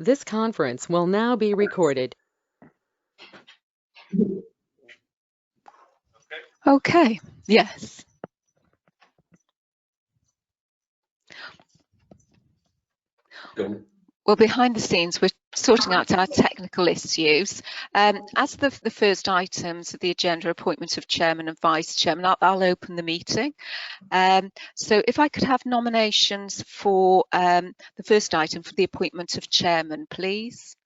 This conference will now be recorded. Okay, yes. Well, behind the scenes, we're sorting out our technical issues. As the first items of the agenda, appointment of chairman and vice chairman, I'll open the meeting. So if I could have nominations for the first item for the appointment of chairman, please.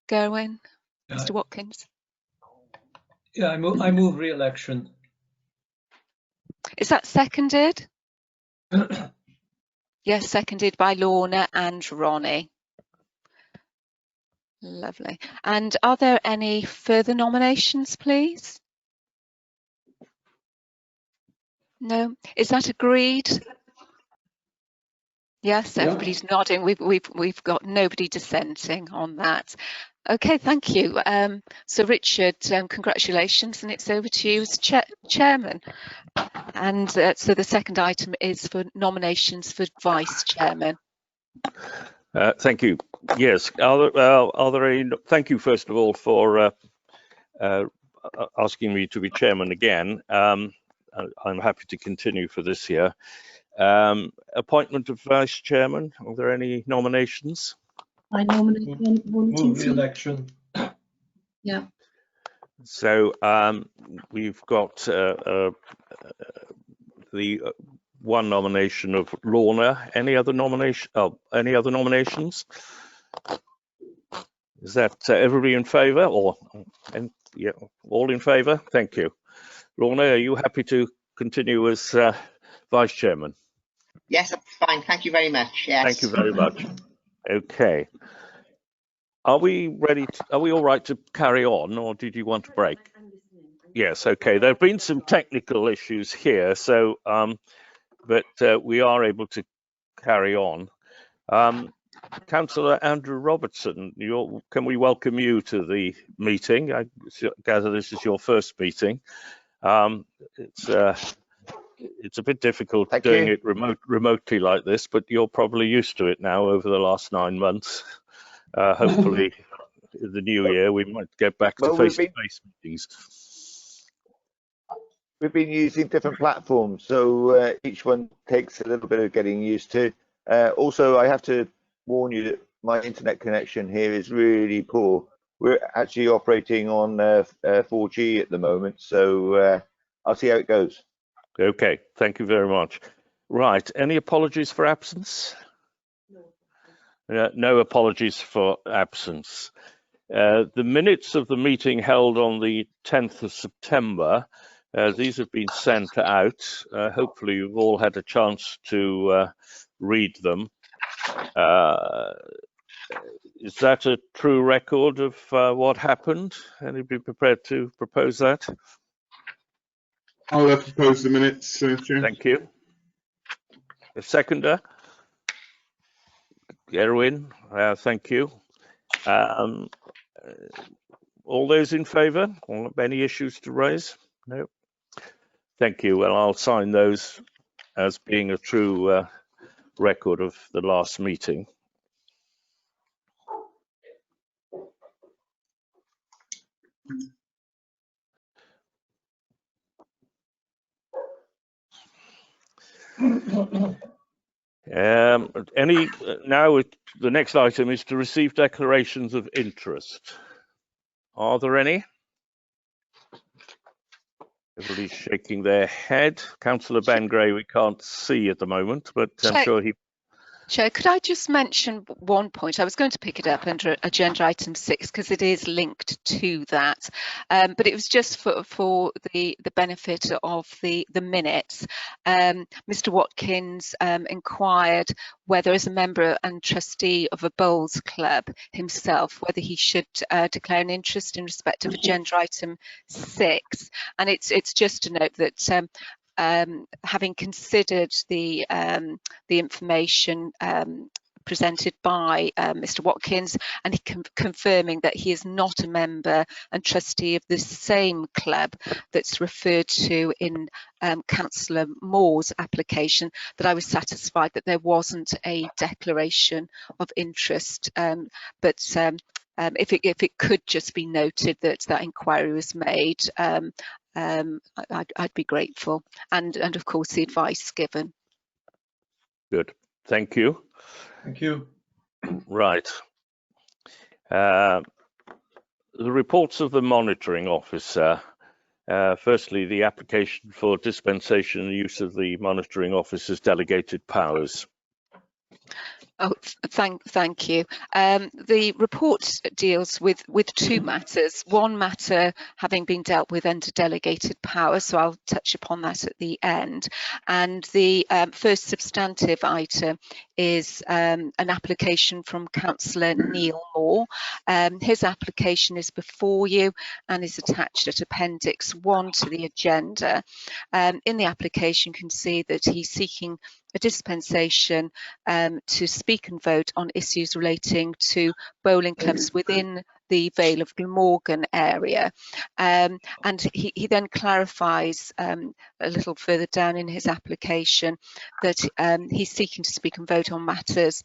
Gerwin, Mr. Watkins. Yeah, I move re-election. Is that seconded? Yes, seconded by Lorna and Ronnie. Lovely. And are there any further nominations, please? No. Is that agreed? Yes, everybody's nodding. We've got nobody dissenting on that. Okay, thank you. So Richard, congratulations, and it's over to you as chairman. And so the second item is for nominations for vice chairman. Thank you. Yes. Are there any? Thank you first of all for asking me to be chairman again. I'm happy to continue for this year. Appointment of vice chairman. Are there any nominations? I nominate Move re-election. Yeah. So we've got the one nomination of Lorna. Any other nomination? Oh, any other nominations? Is that everybody in favour? And yeah, all in favour? Thank you. Lorna, are you happy to continue as vice chairman? Yes, fine. Thank you very much. Yes. Thank you very much. Okay. Are we ready? Are we all right to carry on, or did you want a break? Yes. Okay. There have been some technical issues here, so but we are able to carry on. Councillor Andrew Robertson, can we welcome you to the meeting? I gather this is your first meeting. It's a bit difficult doing it remotely like this, but you're probably used to it now over the last 9 months. Hopefully, in the new year, we might get back to face-to-face meetings. We've been using different platforms, so each one takes a little bit of getting used to. Also, I have to warn you that my internet connection here is really poor. We're actually operating on 4G at the moment, so I'll see how it goes. Okay, thank you very much. Right, any apologies for absence? No apologies for absence. The minutes of the meeting held on the 10th of September, these have been sent out. Hopefully you've all had a chance to read them. Is that a true record of what happened? Anybody prepared to propose that? I'll propose the minutes, Chair. Thank you. A seconder? Gerwin, thank you. All those in favour? Any issues to raise? No. Thank you. Well, I'll sign those as being a true record of the last meeting. Now the next item is to receive declarations of interest. Are there any? Everybody's shaking their head. Councillor Ben Gray, we can't see at the moment, but I'm sure he... Chair, could I just mention one point? I was going to pick it up under agenda item 6 because it is linked to that, but it was just for the benefit of the minutes. Mr. Watkins inquired whether, as a member and trustee of a bowls club himself, whether he should declare an interest in respect of agenda item 6, and it's just to note that having considered the information represented by Mr. Watkins, and he confirming that he is not a member and trustee of the same club that's referred to in Councillor Moore's application, that I was satisfied that there wasn't a declaration of interest, but if it could just be noted that that inquiry was made, I'd be grateful, and of course the advice given. Good, thank you. Thank you. Right. The reports of the monitoring officer. Firstly, the application for dispensation and use of the monitoring officer's delegated powers. Oh, thank you. The report deals with two matters. One matter having been dealt with under delegated power, so I'll touch upon that at the end. And the first substantive item is an application from Councillor Neil Moore. His application is before you and is attached at Appendix 1 to the agenda. In the application, you can see that he's seeking a dispensation to speak and vote on issues relating to bowling clubs within the Vale of Glamorgan area. And he then clarifies a little further down in his application that he's seeking to speak and vote on matters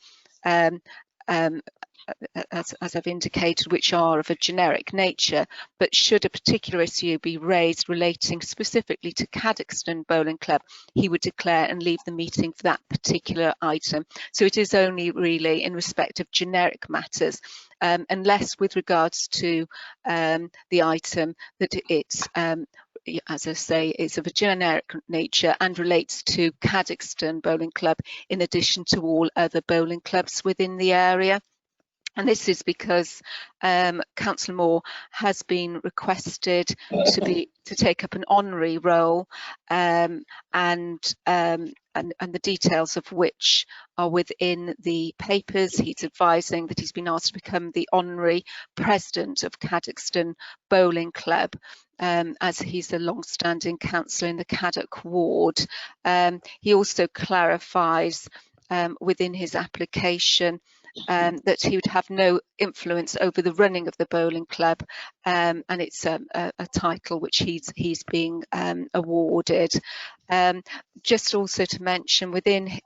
as I've indicated, which are of a generic nature, but should a particular issue be raised relating specifically to Cadoxton Bowling Club, he would declare and leave the meeting for that particular item. So it is only really in respect of generic matters, unless with regards to the item that it's as I say, it's of a generic nature and relates to Cadoxton Bowling Club in addition to all other bowling clubs within the area. And this is because Councillor Moore has been requested to take up an honorary role, and the details of which are within the papers. He's advising that he's been asked to become the honorary president of Cadoxton Bowling Club, as he's a long-standing councillor in the Caddock ward. He also clarifies within his application that he would have no influence over the running of the bowling club, and it's a title which he's being awarded. Just also to mention, within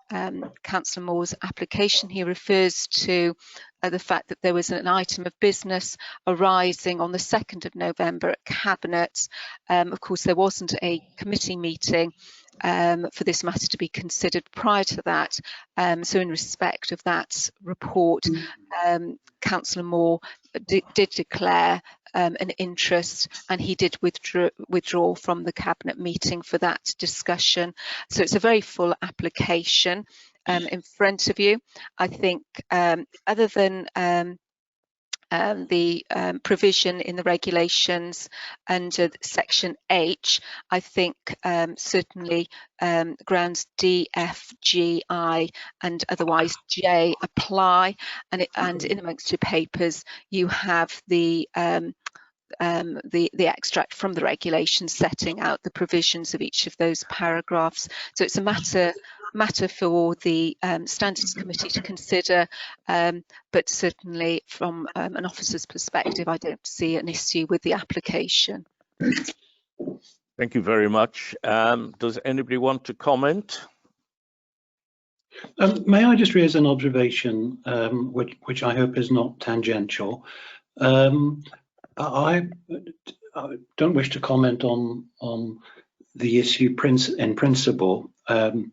Councillor Moore's application, he refers to the fact that there was an item of business arising on the 2nd of November at Cabinet. Of course, there wasn't a committee meeting for this matter to be considered prior to that. So in respect of that report, Councillor Moore did declare an interest, and he did withdraw from the Cabinet meeting for that discussion. So it's a very full application in front of you. I think other than the provision in the regulations under section H, I think certainly grounds D, F, G, I and otherwise J apply, and in amongst your papers you have the extract from the regulations setting out the provisions of each of those paragraphs. So it's a matter for the Standards Committee to consider, but certainly from an officer's perspective, I don't see an issue with the application. Thank you very much. Does anybody want to comment? May I just raise an observation, which I hope is not tangential? I don't wish to comment on the issue in principle,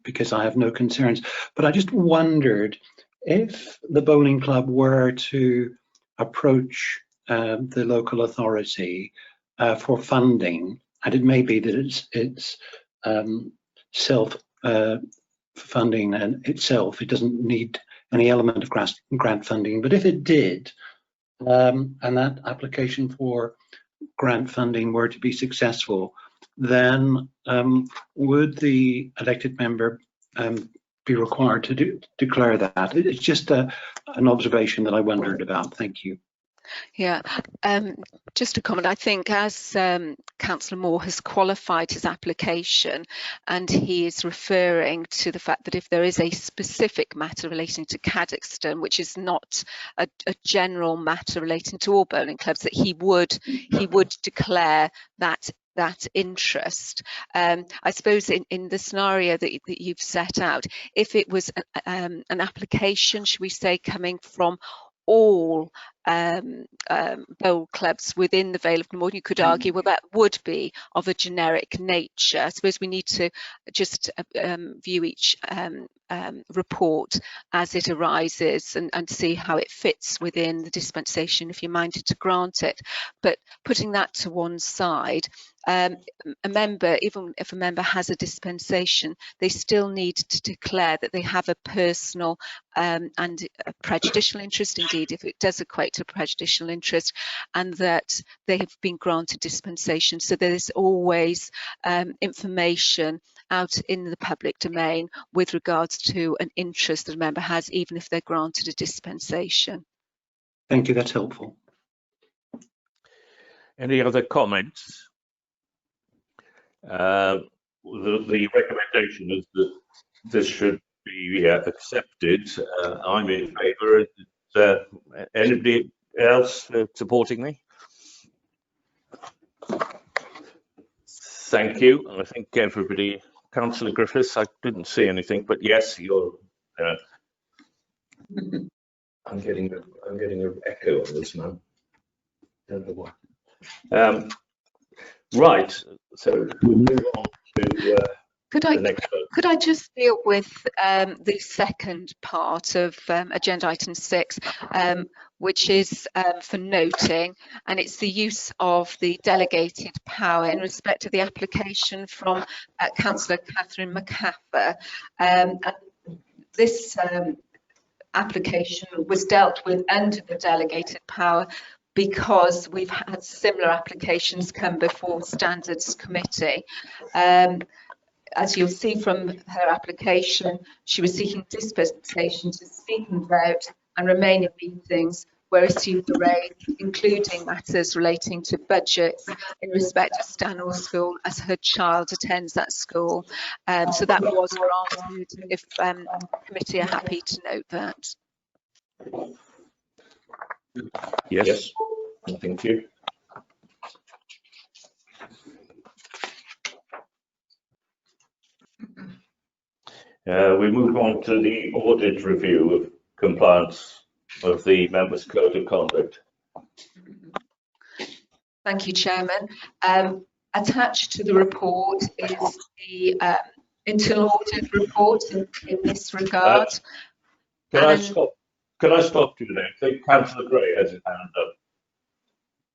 because I have no concerns, but I just wondered if the bowling club were to approach the local authority for funding, and it may be that it's self-funding and itself, it doesn't need any element of grant funding, but if it did, and that application for grant funding were to be successful, then would the elected member be required to declare that? It's just an observation that I wondered about. Thank you. Yeah, just a comment. I think as Councillor Moore has qualified his application, and he is referring to the fact that if there is a specific matter relating to Cadoxton, which is not a general matter relating to all bowling clubs, that he would declare that interest. I suppose in the scenario that you've set out, if it was an application, should we say, coming from all bowl clubs within the Vale of Glamorgan, you could argue, well, that would be of a generic nature. I suppose we need to just view each report as it arises and see how it fits within the dispensation if you're minded to grant it. But putting that to one side, a member, even if a member has a dispensation, they still need to declare that they have a personal and a prejudicial interest, indeed, if it does equate to prejudicial interest, and that they have been granted dispensation. So there's always information out in the public domain with regards to an interest that a member has, even if they're granted a dispensation. Thank you, that's helpful. Any other comments? The recommendation is that this should be accepted. I'm in favour. Anybody else supporting me? Thank you. I think everybody. Councillor Griffiths, I didn't see anything, but yes, you're. I'm getting an echo on this now. Don't know why. Right. So we'll move on to the next vote. Could I just deal with the second part of agenda item 6, which is for noting, and it's the use of the delegated power in respect of the application from Councillor Catherine McCaffer. This application was dealt with under the delegated power because we've had similar applications come before Standards Committee. As you'll see from her application, she was seeking dispensation to speak and vote and remain in meetings where issues were raised, including matters relating to budgets in respect of Stanwell School, as her child attends that school. So that was granted, if committee are happy to note that. Yes, thank you. We move on to the audit review of compliance of the members' code of conduct. Thank you, Chairman. Attached to the report is the internal audit report in this regard. Can I stop you there? I think Councillor Gray has his hand up.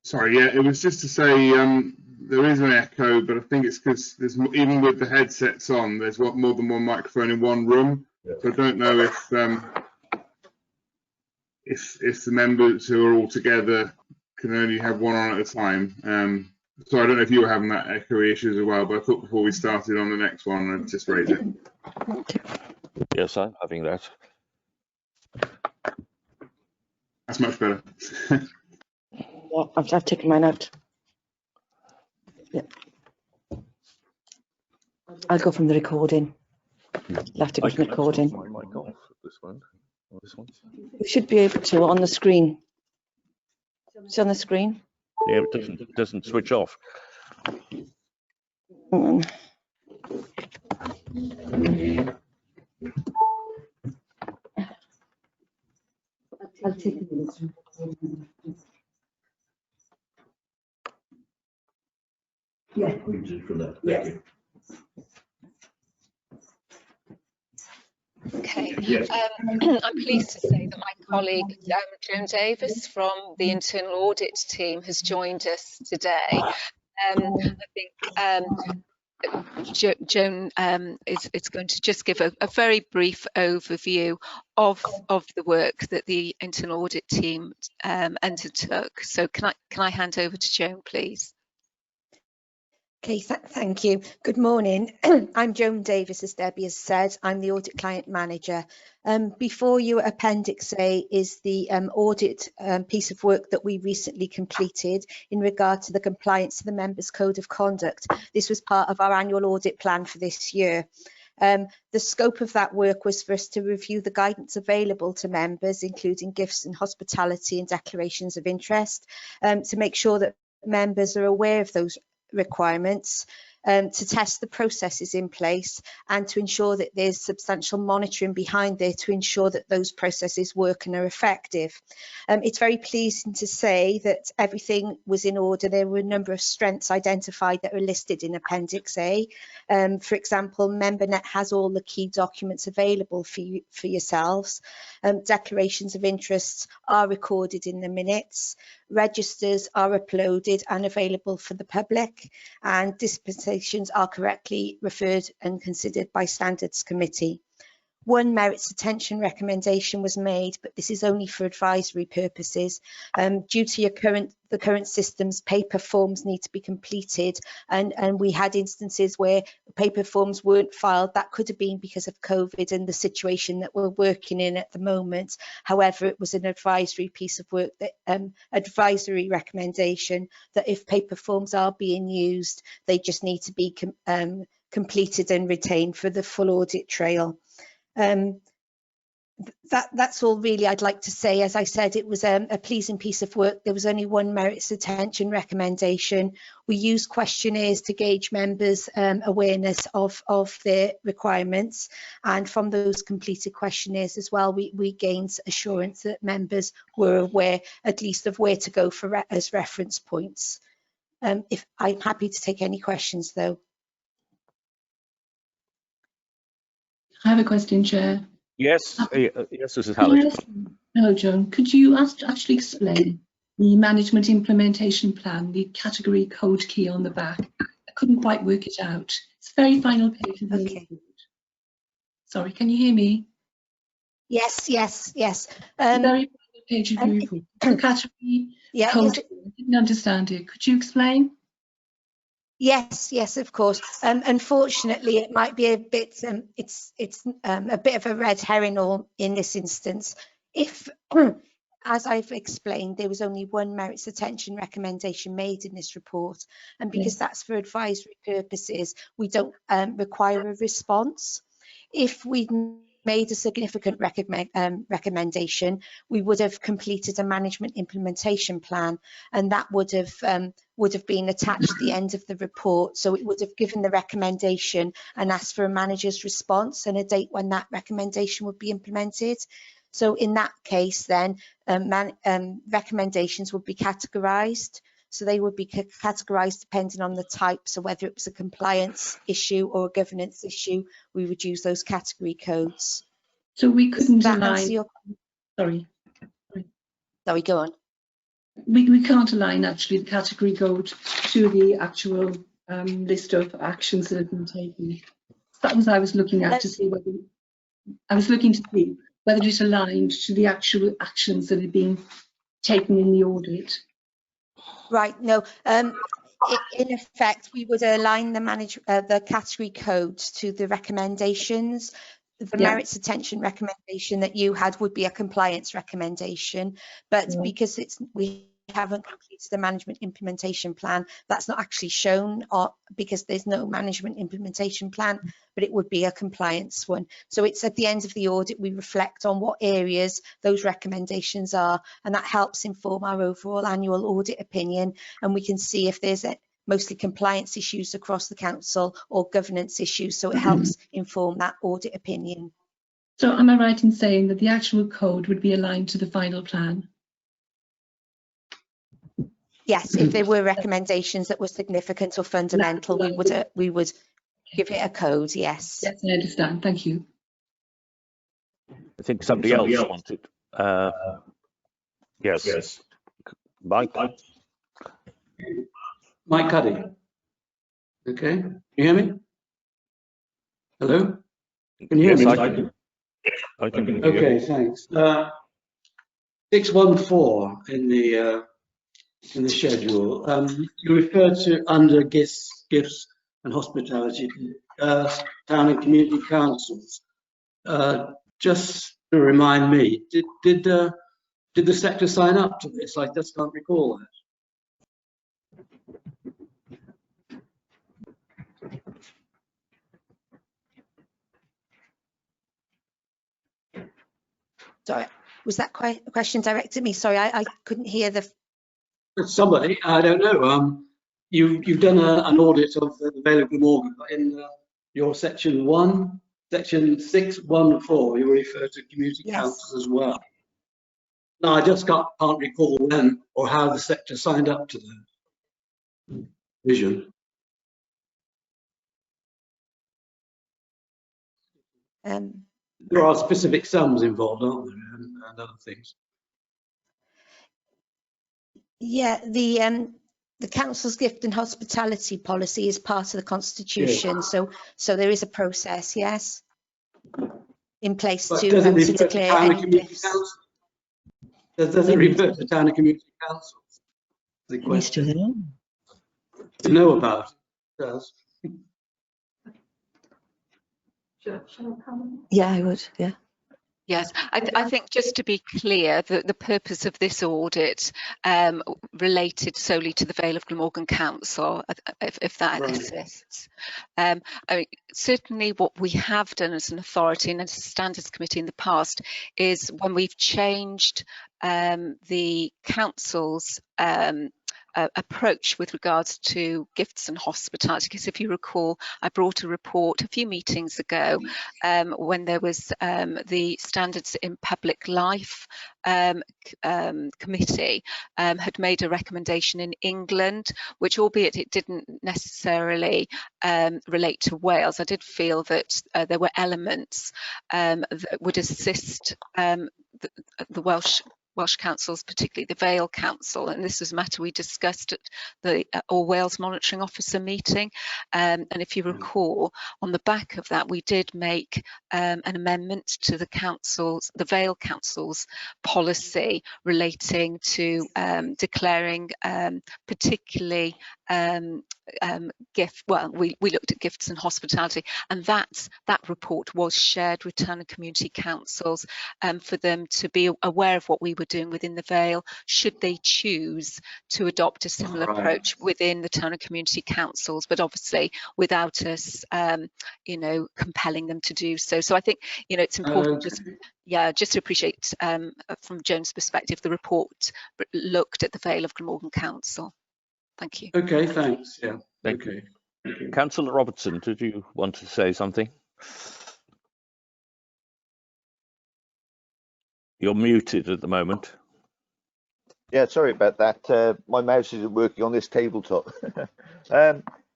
Sorry, yeah, it was just to say there is an echo, but I think it's because there's even with the headsets on, there's more than one microphone in one room. Yeah. So I don't know if the members who are all together can only have one on at a time. So I don't know if you were having that echoey issues as well, but I thought before we started on the next one, I'd just raise it. Yes, I'm having that. That's much better. Yeah, I've taken mine out. Yeah. I'll go from the recording. You'll have to go from the recording. My mic off this one. This one. You should be able to on the screen. It's on the screen. Yeah, it doesn't switch off. I'll take a minute. Yeah. Yes. Okay. Yes. I'm pleased to say that my colleague Joan Davis from the internal audit team has joined us today. I think Joan is going to just give a very brief overview of the work that the internal audit team undertook. So can I hand over to Joan, please? Okay, thank you. Good morning. I'm Joan Davis, as Debbie has said. I'm the Audit Client Manager. Before you, Appendix A is the audit piece of work that we recently completed in regard to the compliance to the Members' Code of Conduct. This was part of our annual audit plan for this year. The scope of that work was for us to review the guidance available to members, including gifts and hospitality and declarations of interest, to make sure that members are aware of those requirements, to test the processes in place and to ensure that there's substantial monitoring behind there to ensure that those processes work and are effective. It's very pleasing to say that everything was in order. There were a number of strengths identified that are listed in Appendix A. For example, MemberNet has all the key documents available for yourselves. Declarations of interests are recorded in the minutes. Registers are uploaded and available for the public, and dispensations are correctly referred and considered by Standards Committee. One merits attention recommendation was made, but this is only for advisory purposes. Due to the current systems, paper forms need to be completed, and we had instances where paper forms weren't filed. That could have been because of COVID and the situation that we're working in at the moment. However, it was an advisory piece of work, that advisory recommendation, that if paper forms are being used, they just need to be completed and retained for the full audit trail. That's all really I'd like to say. As I said, it was a pleasing piece of work. There was only one merits attention recommendation. We used questionnaires to gauge members' awareness of their requirements, and from those completed questionnaires as well, we gained assurance that members were aware at least of where to go for as reference points. If I'm happy to take any questions though. I have a question, Chair. Yes, yes, this is Halish. Hello, Joan. Could you actually explain the management implementation plan, the category code key on the back? I couldn't quite work it out. It's the very final page of the report. Sorry, can you hear me? Yes. The very final page of the report. The category code key. I didn't understand it. Could you explain? Yes, of course. Unfortunately, it might be a bit. It's a bit of a red herring in this instance. If, as I've explained, there was only one merits attention recommendation made in this report, and because that's for advisory purposes, we don't require a response. If we made a significant recommendation, we would have completed a management implementation plan, and that would have been attached at the end of the report. So it would have given the recommendation and asked for a manager's response and a date when that recommendation would be implemented. So in that case, then recommendations would be categorised. So they would be categorised depending on the type. So whether it was a compliance issue or a governance issue, we would use those category codes. So we couldn't align. Sorry, go on. We can't align actually the category code to the actual list of actions that have been taken. That was I was looking at to see whether it aligned to the actual actions that had been taken in the audit. Right, no. In effect, we would align the category codes to the recommendations. The merits attention recommendation that you had would be a compliance recommendation, but because we haven't completed the management implementation plan, that's not actually shown because there's no management implementation plan, but it would be a compliance one. So it's at the end of the audit, we reflect on what areas those recommendations are, and that helps inform our overall annual audit opinion, and we can see if there's mostly compliance issues across the council or governance issues, so it helps inform that audit opinion. So am I right in saying that the actual code would be aligned to the final plan? Yes, if there were recommendations that were significant or fundamental, we would give it a code, yes. Yes, I understand. Thank you. I think somebody else wanted. Yes. Mike. Mike Cuddy. Okay, you hear me? Hello? Can you hear me? I can hear you. Okay, thanks. 614 in the schedule. You refer to under GIS gifts and hospitality to town and community councils. Just to remind me, did the sector sign up to this? I just can't recall that. Sorry, was that question directed at me? Sorry, I couldn't hear the. Somebody, I don't know. You've done an audit of the Vale of Glamorgan in your section 1, section 614. You refer to community councils as well. No, I just can't recall when or how the sector signed up to the vision. There are specific sums involved, aren't there, and other things. Yeah, the council's gift and hospitality policy is part of the constitution, so there is a process, yes, in place But to does it refer to declare town and any community gifts. councils? Does it refer to town and community councils? The question. To know about it does. Yeah, I would, yeah. Yes, I think just to be clear, the purpose of this audit related solely to the Vale of Glamorgan Council, if that assists. I mean, certainly what we have done as an authority and as a standards committee in the past is when we've changed the council's approach with regards to gifts and hospitality, because if you recall, I brought a report a few meetings ago when there was the Standards in Public Life committee had made a recommendation in England, which, albeit it didn't necessarily relate to Wales, I did feel that there were elements that would assist the Welsh councils, particularly the Vale Council, and this was a matter we discussed at the All Wales Monitoring Officer meeting. And if you recall, on the back of that, we did make an amendment to the Vale Council's policy relating to declaring particularly we looked at gifts and hospitality, and that report was shared with town and community councils for them to be aware of what we were doing within the Vale, should they choose to adopt a similar approach within the town and community councils, but obviously without us compelling them to do so. So I think it's important just to appreciate from Joan's perspective, the report looked at the Vale of Glamorgan Council. Thank you. Okay, thanks. Yeah. Thank you. Councillor Robertson, did you want to say something? You're muted at the moment. Yeah, sorry about that. My mouse isn't working on this tabletop.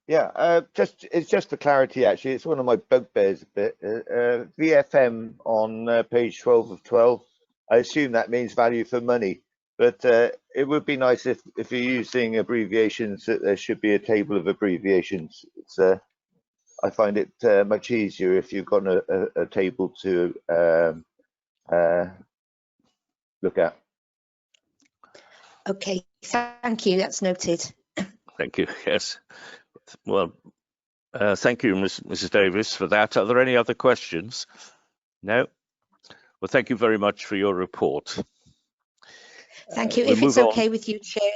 It's just for clarity, actually. It's one of my bugbears a bit. VFM on page 12 of 12. I assume that means value for money. But it would be nice if you're using abbreviations that there should be a table of abbreviations. I find it much easier if you've got a table to look at. Okay, thank you. That's noted. Thank you. Yes. Well, thank you, Mrs. Davis, for that. Are there any other questions? No. Well, thank you very much for your report. Thank you. If it's okay with you, Chair,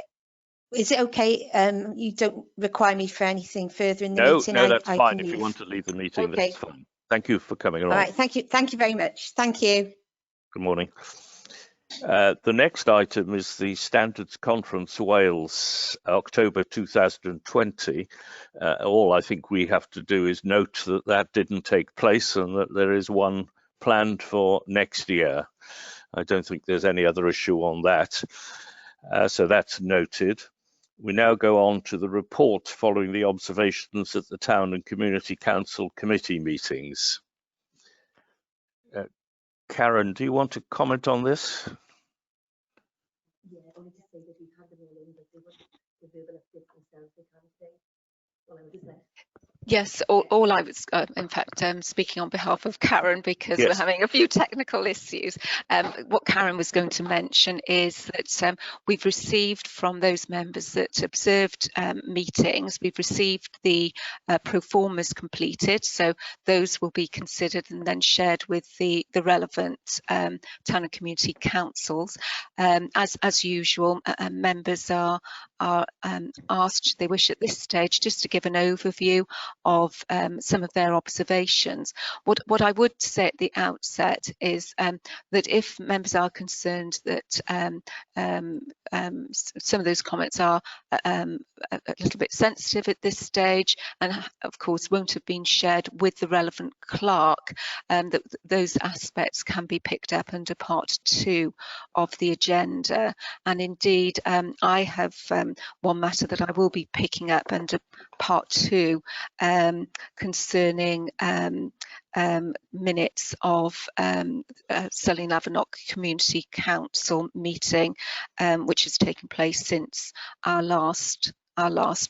is it okay? You don't require me for anything further in the meeting? No, that's fine. If you want to leave the meeting, okay. That's fine. Thank you for coming along. All right. Thank you. Thank you very much. Thank you. Good morning. The next item is the Standards Conference Wales, October 2020. All I think we have to do is note that didn't take place and that there is one planned for next year. I don't think there's any other issue on that. So that's noted. We now go on to the report following the observations at the Town and Community Council committee meetings. Karen, do you want to comment on this? Yeah, I wanted to say that we've had them all in, but they wouldn't the verbal update themselves, they can't say. Well, I would have left. Yes, all I was, in fact, speaking on behalf of Karen because we're Yes. having a few technical issues. What Karen was going to mention is that we've received from those members that observed meetings, we've received the pro formas completed, so those will be considered and then shared with the relevant town and community councils. As usual, members are asked, should they wish at this stage, just to give an overview of some of their observations. What I would say at the outset is that if members are concerned that some of those comments are a little bit sensitive at this stage and of course won't have been shared with the relevant clerk, that those aspects can be picked up under part 2 of the agenda. And indeed I have one matter that I will be picking up under part 2 concerning minutes of Selling Lavernock Community Council meeting, which has taken place since our last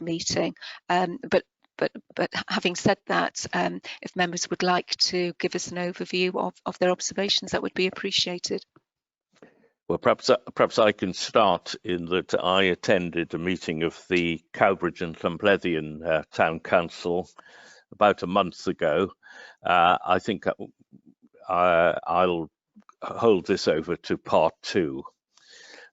meeting. But having said that, if members would like to give us an overview of their observations, that would be appreciated. Well, perhaps I can start in that I attended a meeting of the Cowbridge and Llanblethian Town Council about a month ago. I think I'll hold this over to part 2.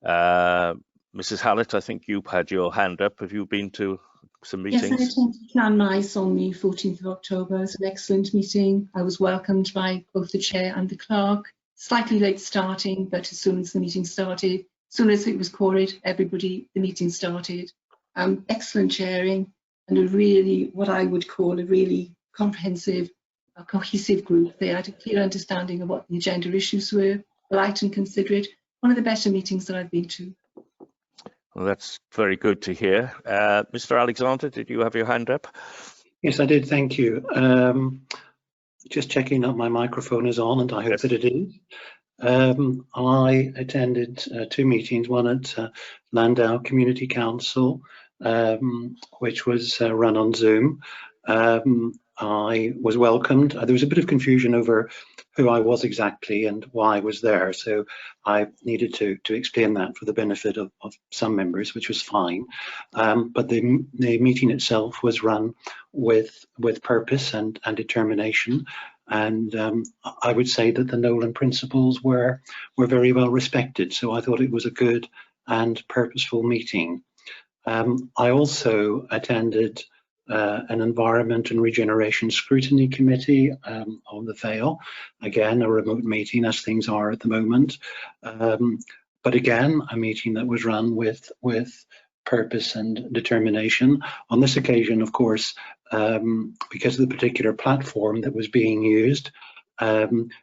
Mrs. Hallett, I think you've had your hand up. Have you been to some meetings? Yes, I attended Llanmaes on the 14th of October. It was an excellent meeting. I was welcomed by both the chair and the clerk. Slightly late starting, but as soon as the meeting started, as soon as it was quorate, the meeting started. Excellent chairing and a really, what I would call a really comprehensive, cohesive group. They had a clear understanding of what the agenda issues were, polite and considerate. One of the better meetings that I've been to. Well, that's very good to hear. Mr. Alexander, did you have your hand up? Yes, I did. Thank you. Just checking that my microphone is on, and I hope that it is. I attended 2 meetings, one at Landau Community Council, which was run on Zoom. I was welcomed. There was a bit of confusion over who I was exactly and why I was there, so I needed to explain that for the benefit of some members, which was fine. But the meeting itself was run with purpose and determination, and I would say that the Nolan principles were very well respected, so I thought it was a good and purposeful meeting. I also attended an Environment and Regeneration Scrutiny Committee on the Vale, again a remote meeting as things are at the moment, but again a meeting that was run with purpose and determination. On this occasion, of course, because of the particular platform that was being used,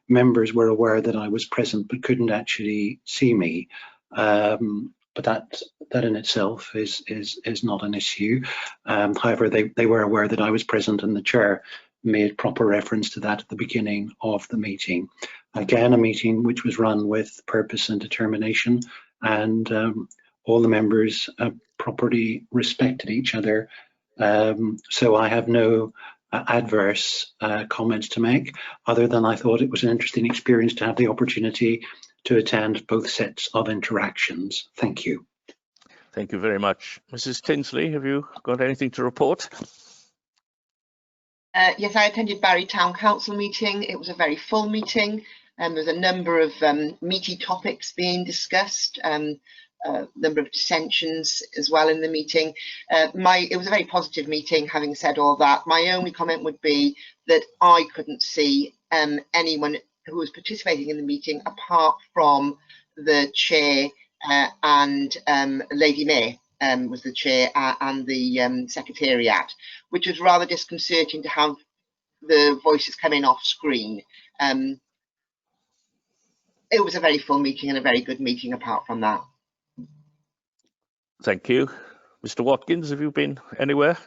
members were aware that I was present but couldn't actually see me. But that in itself is not an issue. However, they were aware that I was present, and the chair made proper reference to that at the beginning of the meeting. Again, a meeting which was run with purpose and determination, and all the members properly respected each other. So I have no adverse comments to make, other than I thought it was an interesting experience to have the opportunity to attend both sets of interactions. Thank you. Thank you very much. Mrs. Tinsley, have you got anything to report? Yes, I attended Barry Town Council meeting. It was a very full meeting. There's a number of meaty topics being discussed, number of dissensions as well in the meeting. It was a very positive meeting. Having said all that, my only comment would be that I couldn't see anyone who was participating in the meeting apart from the chair and Lady Mayor was the chair and the secretariat, which was rather disconcerting to have the voices coming off screen. It was a very full meeting and a very good meeting apart from that. Thank you. Mr. Watkins, have you been anywhere?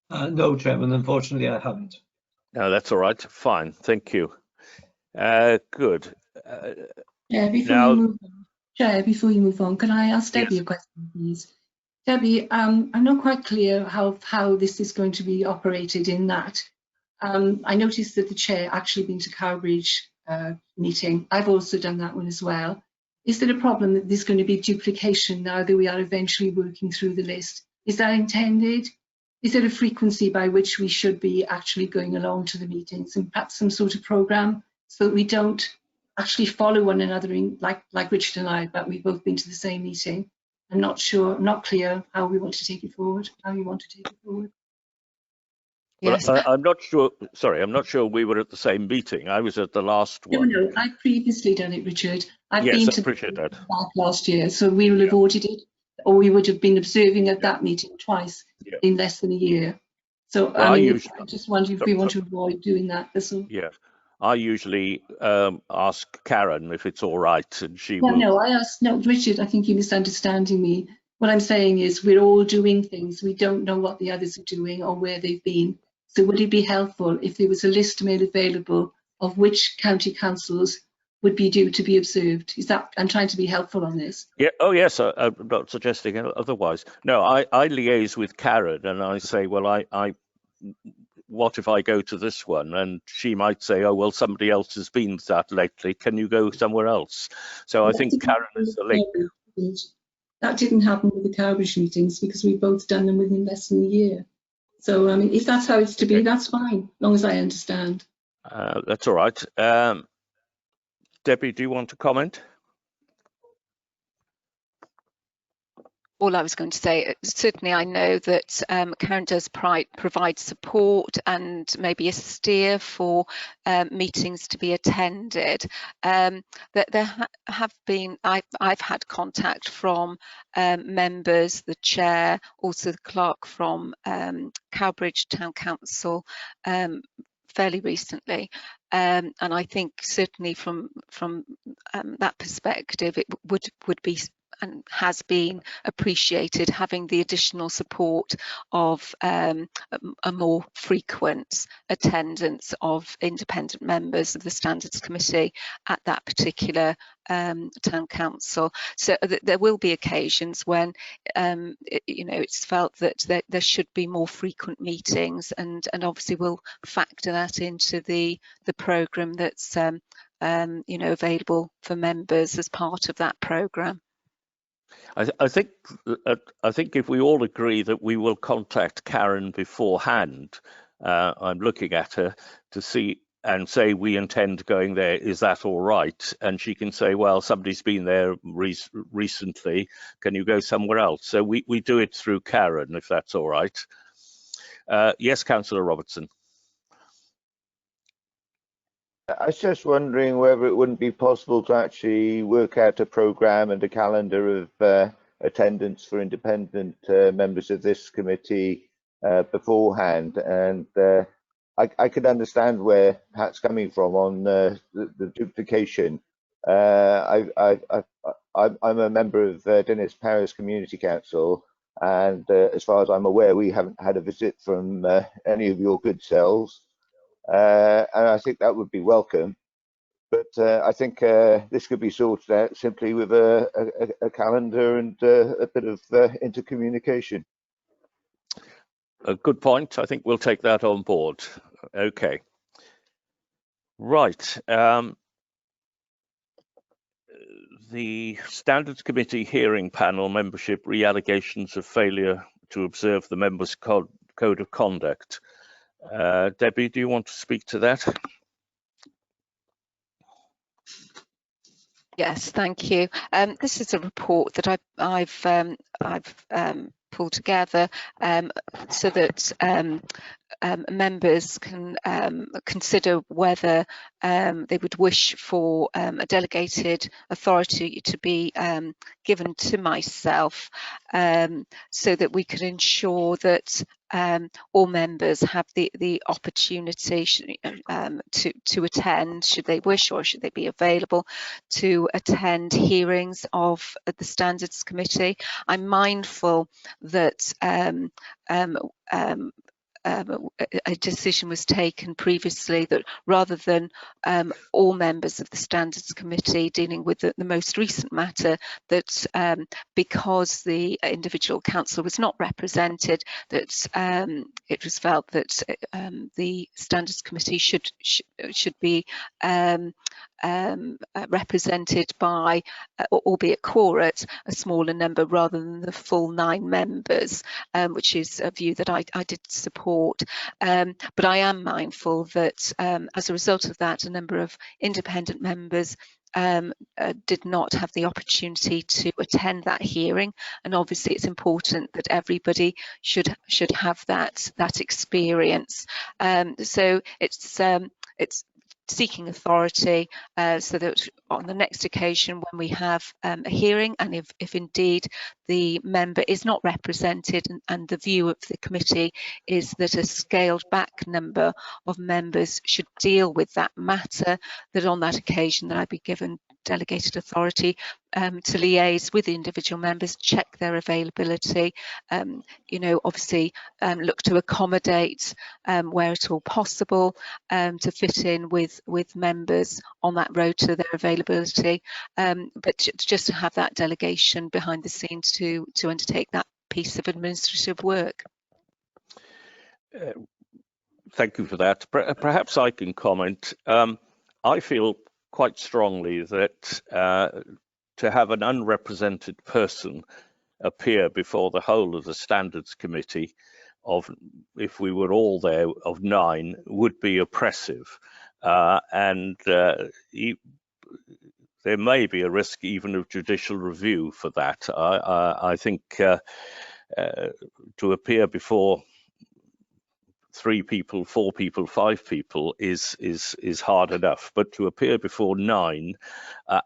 No, Chairman, unfortunately I haven't. No, that's all right. Fine. Thank you. Good. Yeah, before you move on, can I ask Debbie a question, please? Debbie, I'm not quite clear how this is going to be operated in that. I noticed that the chair actually been to Cowbridge meeting. I've also done that one as well. Is there a problem that there's going to be duplication now that we are eventually working through the list? Is that intended? Is there a frequency by which we should be actually going along to the meetings, and perhaps some sort of programme so that we don't actually follow one another in, like Richard and I, but we've both been to the same meeting? I'm not sure, not clear how we want to take it forward, how you want to take it forward. Well, Yes. I'm not sure. Sorry, I'm not sure we were at the same meeting. I was at the last one. No, I've previously done it, Richard. I've Yes, been I to appreciate that. back last year, so we will have audited, or we would have been observing at that meeting twice in less than a year. So Well, I mean, I just wonder if we want to avoid doing that. That's all. Yeah, I usually ask Karen if it's all right, and she No, will. no, I asked, no, Richard, I think you're misunderstanding me. What I'm saying is we're all doing things. We don't know what the others are doing or where they've been. So would it be helpful if there was a list made available of which county councils would be due to be observed? Is that, I'm trying to be helpful on this. Yeah. Oh, yes. I'm not suggesting otherwise. No, I liaise with Karen, and I say, well, what if I go to this one? And she might say, oh, well, somebody else has been to that lately. Can you go somewhere else? So I think Karen is the link. That didn't happen with the Cowbridge meetings because we've both done them within less than a year. So, I mean, if that's how it's to be, that's fine, as long as I understand. That's all right. Debbie, do you want to comment? All I was going to say, certainly I know that Karen does provide support and maybe a steer for meetings to be attended. That there have been, I've had contact from members, the chair, also the clerk from Cowbridge Town Council fairly recently. And I think certainly from that perspective, it would be and has been appreciated having the additional support of a more frequent attendance of independent members of the Standards Committee at that particular town council. So there will be occasions when it's felt that there should be more frequent meetings, and obviously we'll factor that into the programme that's available for members as part of that programme. I think if we all agree that we will contact Karen beforehand, I'm looking at her to see and say we intend going there. Is that all right? And she can say, well, somebody's been there recently. Can you go somewhere else? So we do it through Karen, if that's all right. Yes, Councillor Robertson. I was just wondering whether it wouldn't be possible to actually work out a programme and a calendar of attendance for independent members of this committee beforehand. And I could understand where Pat's coming from on the duplication. I'm a member of Dennis Parish Community Council, and as far as I'm aware, we haven't had a visit from any of your good selves. And I think that would be welcome, but I think this could be sorted out simply with a calendar and a bit of intercommunication. A good point. I think we'll take that on board. Okay. Right. The Standards Committee hearing panel membership re-allegations of failure to observe the members' code of conduct. Debbie, do you want to speak to that? Yes, thank you. This is a report that I've pulled together so that members can consider whether they would wish for a delegated authority to be given to myself, so that we could ensure that all members have the opportunity to attend, should they wish, or should they be available to attend hearings of the Standards Committee. I'm mindful that a decision was taken previously that rather than all members of the Standards Committee dealing with the most recent matter, that because the individual council was not represented, that it was felt that the Standards Committee should be represented by, albeit quorate, a smaller number rather than the full 9 members, which is a view that I did support. But I am mindful that as a result of that, a number of independent members did not have the opportunity to attend that hearing, and obviously it's important that everybody should have that experience. So it's seeking authority so that on the next occasion when we have a hearing, and if indeed the member is not represented, and the view of the committee is that a scaled back number of members should deal with that matter, that on that occasion that I be given delegated authority to liaise with the individual members, check their availability, obviously look to accommodate where at all possible, to fit in with members on that road to their availability, but just to have that delegation behind the scenes to undertake that piece of administrative work. Thank you for that. Perhaps I can comment. I feel quite strongly that to have an unrepresented person appear before the whole of the Standards Committee, if we were all there, of 9, would be oppressive, and there may be a risk even of judicial review for that. I think to appear before 3 people, 4 people, 5 people is hard enough, but to appear before 9,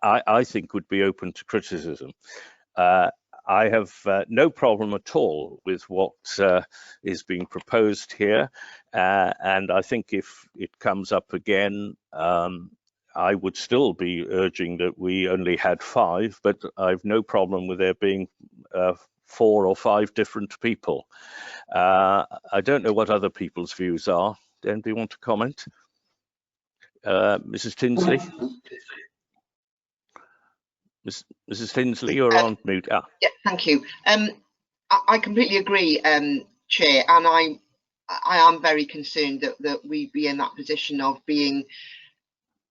I think would be open to criticism. I have no problem at all with what is being proposed here, and I think if it comes up again, I would still be urging that we only had 5, but I've no problem with there being 4 or 5 different people. I don't know what other people's views are. Do anybody want to comment? Mrs. Tinsley? Mrs. Tinsley, you're on mute. Yeah, thank you. I completely agree, Chair, and I am very concerned that we be in that position of being,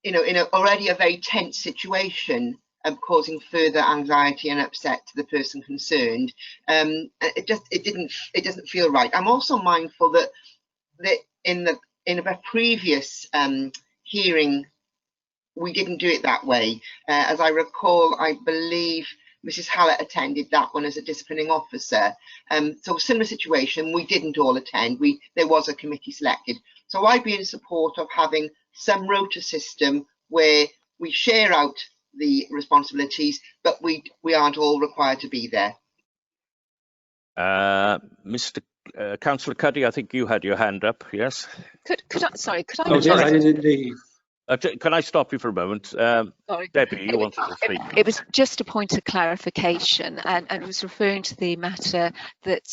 in already a very tense situation, causing further anxiety and upset to the person concerned. It doesn't feel right. I'm also mindful that in a previous hearing, we didn't do it that way. As I recall, I believe Mrs. Hallett attended that one as a disciplining officer. So similar situation, we didn't all attend. There was a committee selected. So I'd be in support of having some rota system where we share out the responsibilities, but we aren't all required to be there. Mr. Councillor Cuddy, I think you had your hand up. Yes. Could I? Sorry, could I? Oh, yes, I did indeed. Can I stop you for a moment? Sorry. Debbie, you wanted to speak. It was just a point of clarification, and it was referring to the matter that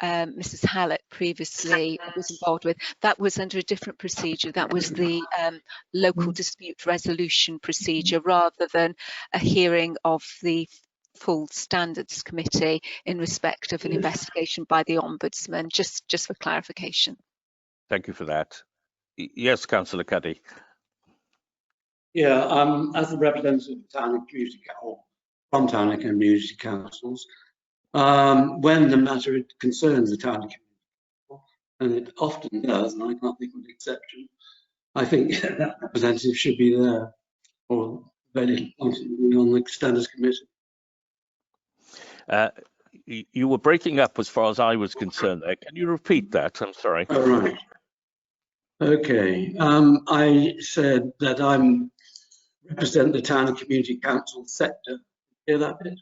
Mrs. Hallett previously was involved with. That was under a different procedure. That was the local dispute resolution procedure, rather than a hearing of the full Standards Committee in respect of an investigation by the Ombudsman, just for clarification. Thank you for that. Yes, Councillor Cuddy. Yeah, as the representative of town and community council, from town and community councils, when the matter concerns the town and community council, and it often does, and I can't think of an exception, I think that representative should be there, or very on the Standards Committee. You were breaking up as far as I was concerned there. Can you repeat that? I'm sorry. Oh, right. Okay. I said that I'm represent the town and community council sector. Hear that bit?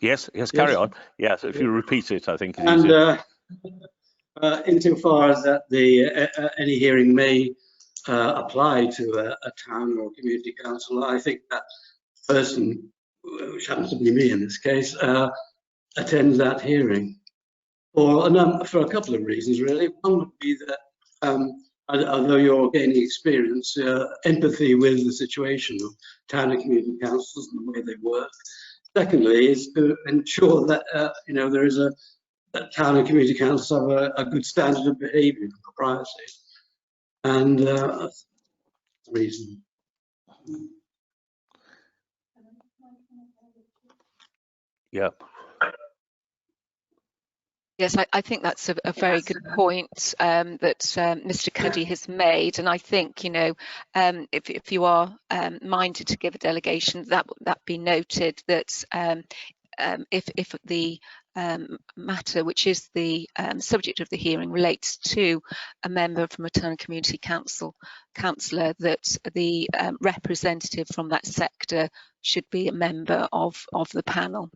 Yes, carry on. Yes, if you repeat it, I think it's easier. Insofar as that any hearing may apply to a town or community council, I think that person, which happens to be me in this case, attends that hearing. for a couple of reasons, really. One would be that although you're gaining experience, empathy with the situation of town and community councils and the way they work. Secondly, is to ensure that there is that town and community councils have a good standard of behaviour and propriety, and that's the reason. Yeah. Yes, I think that's a very good point that Mr. Cuddy has made, and I think if you are minded to give a delegation, that be noted that if the matter which is the subject of the hearing relates to a member from a town and community councillor, that the representative from that sector should be a member of the panel.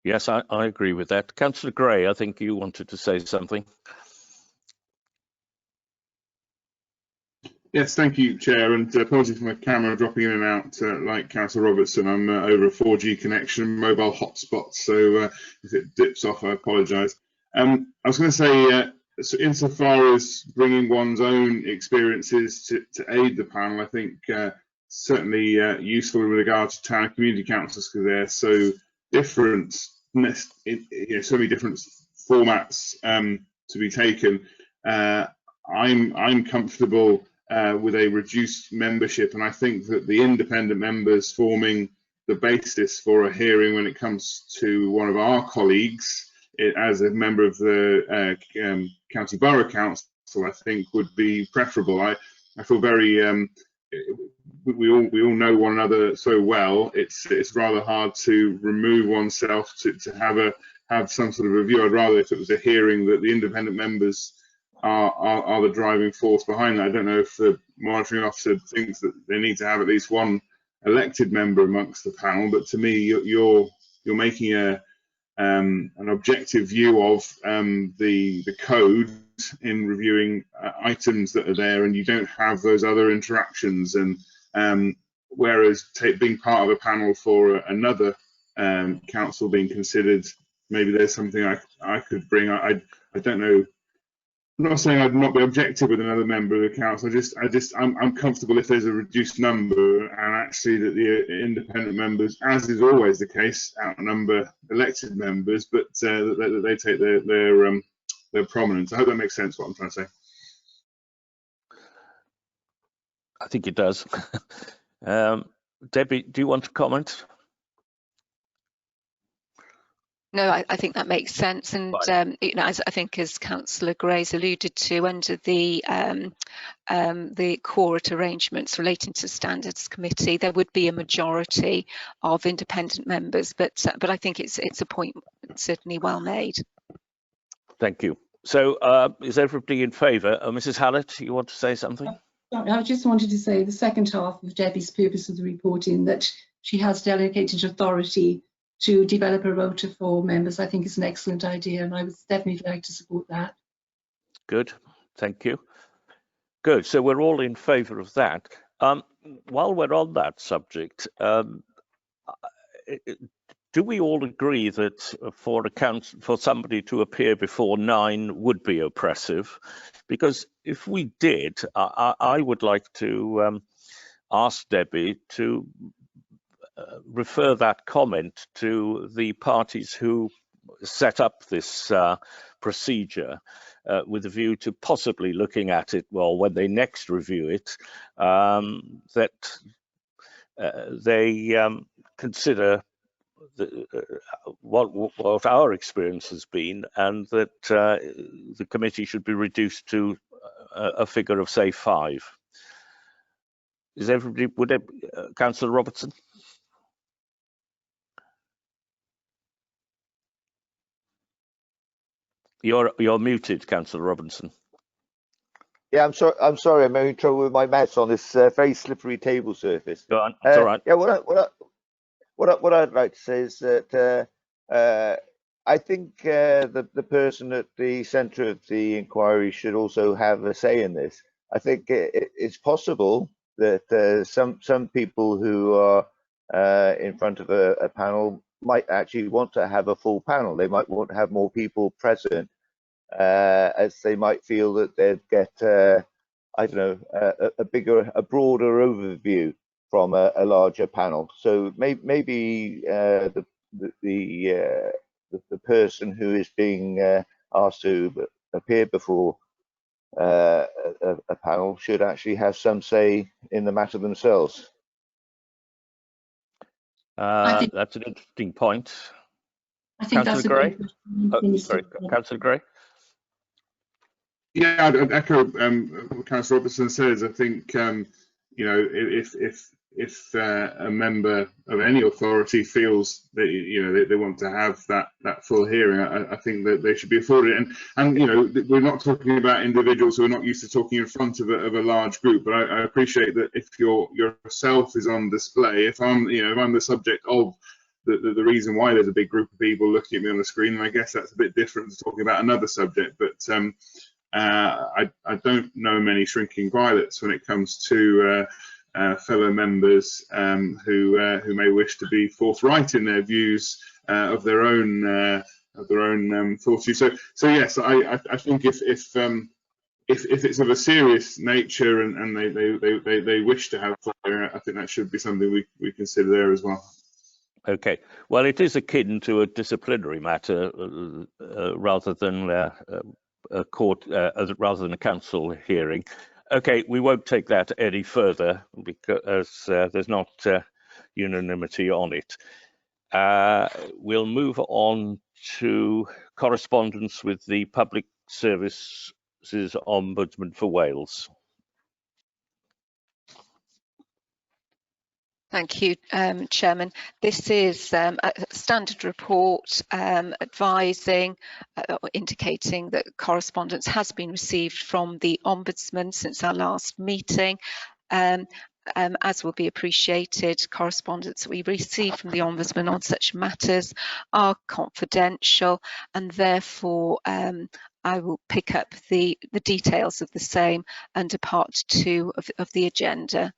Yes, I agree with that. Councillor Gray, I think you wanted to say something. Yes, thank you, Chair, and apologies for my camera dropping in and out. Like Councillor Robertson, I'm over a 4G connection, mobile hotspot, so if it dips off, I apologise. I was going to say, so insofar as bringing one's own experiences to aid the panel, I think certainly useful in regard to town and community councils, because they're so different, so many different formats to be taken. I'm comfortable with a reduced membership, and I think that the independent members forming the basis for a hearing when it comes to one of our colleagues as a member of the County Borough Council, I think would be preferable. I feel very we all know one another so well. It's rather hard to remove oneself to have some sort of review. I'd rather if it was a hearing that the independent members are the driving force behind that. I don't know if the monitoring officer thinks that they need to have at least one elected member amongst the panel, but to me, you're making an objective view of the code in reviewing items that are there, and you don't have those other interactions. And whereas being part of a panel for another council being considered, maybe there's something I could bring. I don't know. I'm not saying I'd not be objective with another member of the council. I'm comfortable if there's a reduced number, and actually that the independent members, as is always the case, outnumber elected members, but that they take their prominence. I hope that makes sense. What I'm trying to say. I think it does. Debbie, do you want to comment? No, I think that makes sense, and as I think as Councillor Gray's alluded to, under the quorate arrangements relating to Standards Committee, there would be a majority of independent members, but I think it's a point certainly well made. Thank you. So, is everybody in favour? Mrs. Hallett, you want to say something? I just wanted to say the second half of Debbie's purpose of the reporting, that she has delegated authority to develop a rota for members, I think is an excellent idea, and I would definitely like to support that. Good, thank you. Good, so we're all in favour of that. While we're on that subject, do we all agree that for somebody to appear before 9 would be oppressive? Because if we did, I would like to ask Debbie to refer that comment to the parties who set up this procedure with a view to possibly looking at it, well, when they next review it, that they consider what our experience has been, and that the committee should be reduced to a figure of, say, 5. Is everybody, Councillor Robertson? You're muted, Councillor Robinson. Yeah, I'm sorry. I'm having trouble with my mouse on this very slippery table surface. Go on, it's all right. Yeah, what I'd like to say is that I think the person at the centre of the inquiry should also have a say in this. I think it's possible that some people who are in front of a panel might actually want to have a full panel. They might want to have more people present, as they might feel that they'd get, I don't know, a broader overview from a larger panel. So maybe the person who is being asked to appear before a panel should actually have some say in the matter themselves. That's an interesting point. I think that's Councillor Gray? a Sorry, Councillor Gray? Yeah, I'd echo what Councillor Robertson says. I think you know, if a member of any authority feels that they want to have that full hearing, I think that they should be afforded it. And you know, we're not talking about individuals who are not used to talking in front of a large group. But I appreciate that if yourself is on display, if I'm the subject of the reason why there's a big group of people looking at me on the screen, and I guess that's a bit different to talking about another subject. But I don't know many shrinking violets when it comes to fellow members who may wish to be forthright in their views of their own thoughts. So yes, I think if it's of a serious nature and they wish to have fire, I think that should be something we consider there as well. Okay, well, it is akin to a disciplinary matter rather than a court, rather than a council hearing. Okay, we won't take that any further because there's not unanimity on it. We'll move on to correspondence with the Public Services Ombudsman for Wales. Thank you, Chairman. This is a standard report advising, indicating that correspondence has been received from the Ombudsman since our last meeting. As will be appreciated, correspondence that we receive from the Ombudsman on such matters are confidential, and therefore I will pick up the details of the same under part 2 of the agenda.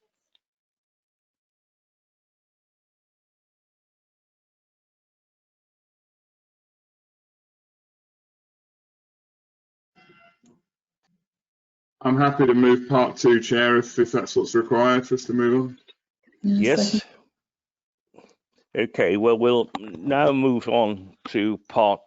I'm happy to move part 2, Chair, if that's what's required for us to move on. Yes. Okay, well, we'll now move on to part